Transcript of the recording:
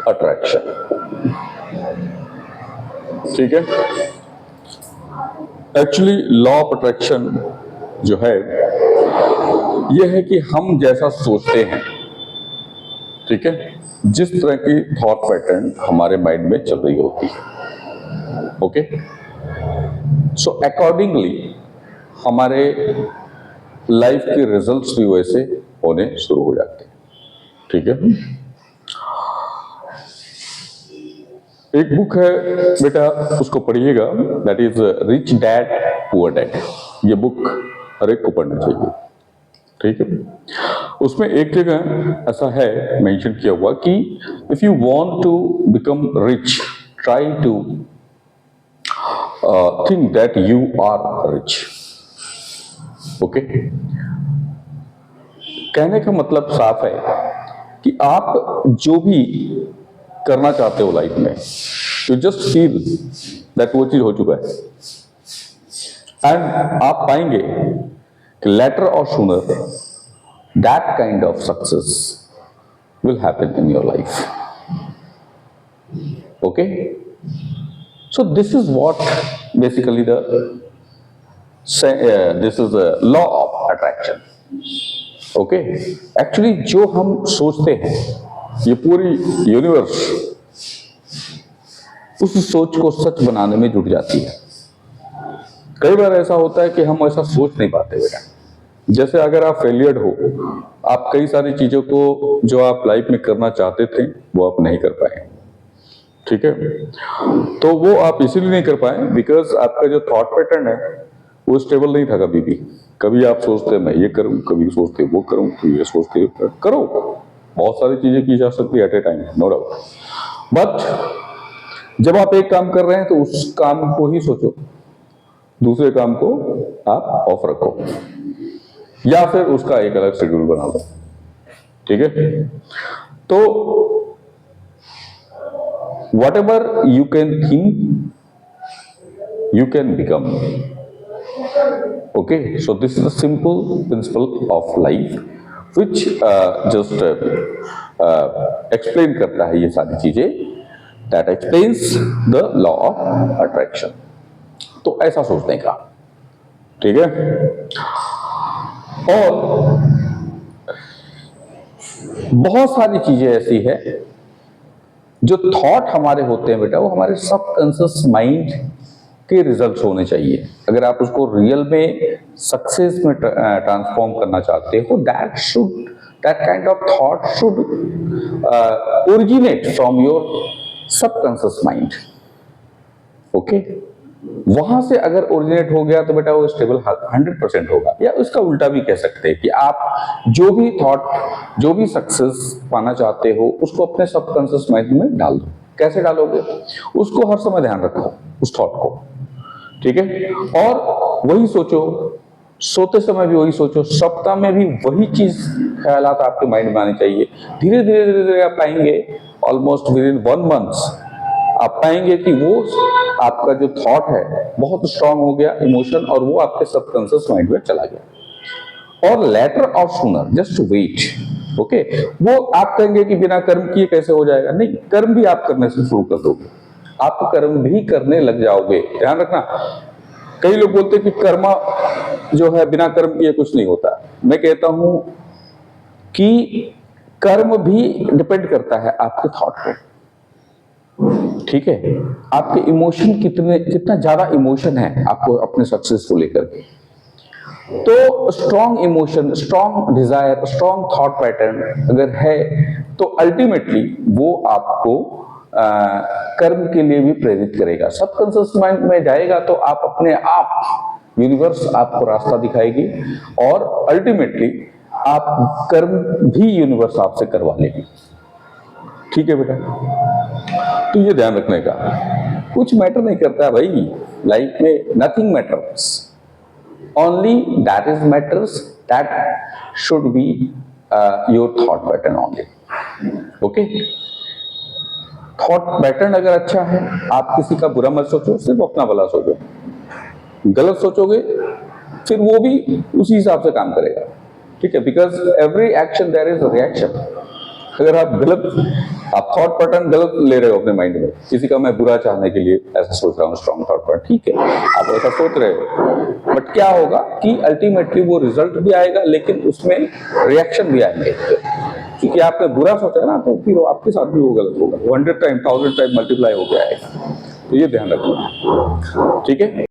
Attraction. ठीक है, actually law of attraction जो है यह है कि हम जैसा सोचते हैं, ठीक है, जिस तरह की थॉट पैटर्न हमारे माइंड में चल रही होती है, ओके, सो अकॉर्डिंगली हमारे लाइफ के रिजल्ट्स भी वैसे होने शुरू हो जाते हैं। ठीक है, एक बुक है बेटा, उसको पढ़िएगा, that is rich dad poor dad. ये बुक हर एक को पढ़ना चाहिए। ठीक है, उसमें एक जगह ऐसा है मेंशन किया हुआ कि if you want to become rich, try to think that you are rich. Okay, कहने का मतलब साफ है कि आप जो भी करना चाहते हो लाइफ में, यू जस्ट फील दैट वो चीज हो चुका है, एंड आप पाएंगे कि लेटर और sooner that kind of success will happen in your life. Okay, so this is what basically this is law of attraction. Okay, actually जो हम सोचते हैं, ये पूरी यूनिवर्स उस सोच को सच बनाने में जुट जाती है। कई बार ऐसा होता है कि हम ऐसा सोच नहीं पाते बेटा। जैसे अगर आप फेलियर्ड हो, आप कई सारी चीजों को जो आप लाइफ में करना चाहते थे वो आप नहीं कर पाए। ठीक है, तो वो आप इसीलिए नहीं कर पाए बिकॉज आपका जो थॉट पैटर्न है वो स्टेबल नहीं था कभी भी। कभी आप सोचते मैं ये करूं, कभी सोचते वो करूं, कभी ये सोचते करो। बहुत सारी चीजें की जा सकती है at a time, no doubt, but जब आप एक काम कर रहे हैं तो उस काम को ही सोचो, दूसरे काम को आप ऑफ रखो या फिर उसका एक अलग शेड्यूल बना लो। ठीक है, तो what ever you can think you can become. Okay, so this is a simple principle of life which just explain करता है ये सारी चीजें, that explains the law of attraction। तो ऐसा सोचने का, ठीक है, और बहुत सारी चीजें ऐसी है जो थॉट हमारे होते हैं बेटा, वो हमारे सबकॉन्शियस माइंड के रिजल्ट्स होने चाहिए। अगर आप उसको रियल में सक्सेस में ट्रांसफॉर्म करना चाहते हो, that kind of thought should originate from your subconscious mind. Okay, वहां से अगर ओरिजिनेट हो गया तो बेटा वो स्टेबल 100% होगा। या उसका उल्टा भी कह सकते हैं कि आप जो भी थॉट, जो भी सक्सेस पाना चाहते हो उसको अपने सबकॉन्शियस माइंड में डाल दो। कैसे डालोगे? उसको हर समय ध्यान रखो, उस थॉट को, ठीक है, और वही सोचो, सोते समय भी वही सोचो, सप्ताह में भी वही चीज ख्यालात आपके माइंड में आनी चाहिए। धीरे धीरे धीरे धीरे आप पाएंगे, ऑलमोस्ट विद इन 1 मंथ आप पाएंगे कि वो आपका जो थॉट है बहुत स्ट्रांग हो गया, इमोशन, और वो आपके सबकॉन्शियस माइंड में चला गया। और लेटर और सूनर, जस्ट वेट। ओके, वो आप कहेंगे कि बिना कर्म किए कैसे हो जाएगा? नहीं, कर्म भी आप करने से शुरू कर दोगे, आप कर्म भी करने लग जाओगे। ध्यान रखना, कई लोग बोलते हैं कि कर्म जो है बिना कर्म किए कुछ नहीं होता। मैं कहता हूं कि कर्म भी डिपेंड करता है आपके थॉट पे। ठीक है, आपके इमोशन कितना ज्यादा इमोशन है आपको अपने सक्सेस को लेकर के, तो strong emotion, strong Dzire, strong thought pattern अगर है तो अल्टीमेटली वो आपको कर्म के लिए भी प्रेरित करेगा। सबकॉन्शियस माइंड में जाएगा तो आप अपने आप, यूनिवर्स आपको रास्ता दिखाएगी और अल्टीमेटली आप कर्म भी यूनिवर्स आपसे करवा लेगी। ठीक है बेटा, तो ये ध्यान रखने का, कुछ मैटर नहीं करता भाई लाइफ में, nothing matters, only that is matters, that should be your thought pattern only। okay, thought pattern अगर अच्छा है, आप किसी का बुरा मत सोचो, सिर्फ अपना भला सोचो। गलत सोचोगे फिर वो भी उसी हिसाब से काम करेगा। ठीक है, because every action there is a reaction. अगर आप गलत आप थॉट पैटर्न गलत ले रहे हो अपने माइंड में, किसी का मैं बुरा चाहने के लिए ऐसा सोच रहा हूँ, स्ट्रॉन्ग थॉट पैटर्न, ठीक है आप ऐसा सोच रहे हो, बट क्या होगा कि अल्टीमेटली वो रिजल्ट भी आएगा लेकिन उसमें रिएक्शन भी आएंगे, क्योंकि आपने बुरा सोचा ना तो फिर आपके साथ भी वो गलत होगा, 100 टाइम 1000 टाइम मल्टीप्लाई हो गया है, तो ये ध्यान रखना, ठीक है।